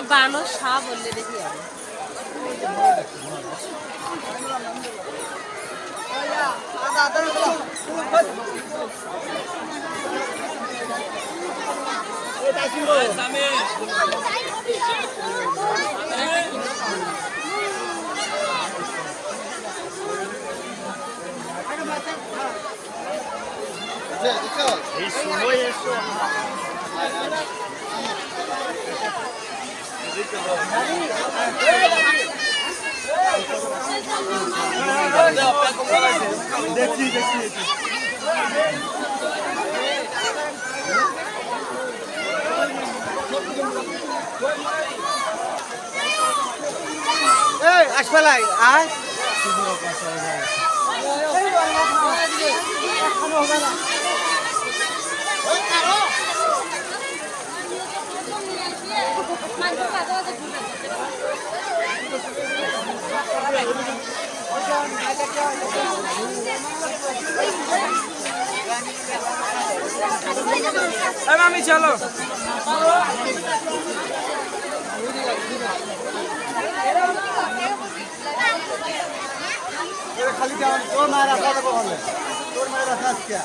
বানর সাপ বললে দেখি এই সময় এসো দেখছি দেখছি আসপালাই আয় আমি চলো খালি তোর মায়ের রাখা দেবো তোর মায়ের রাখা আজকে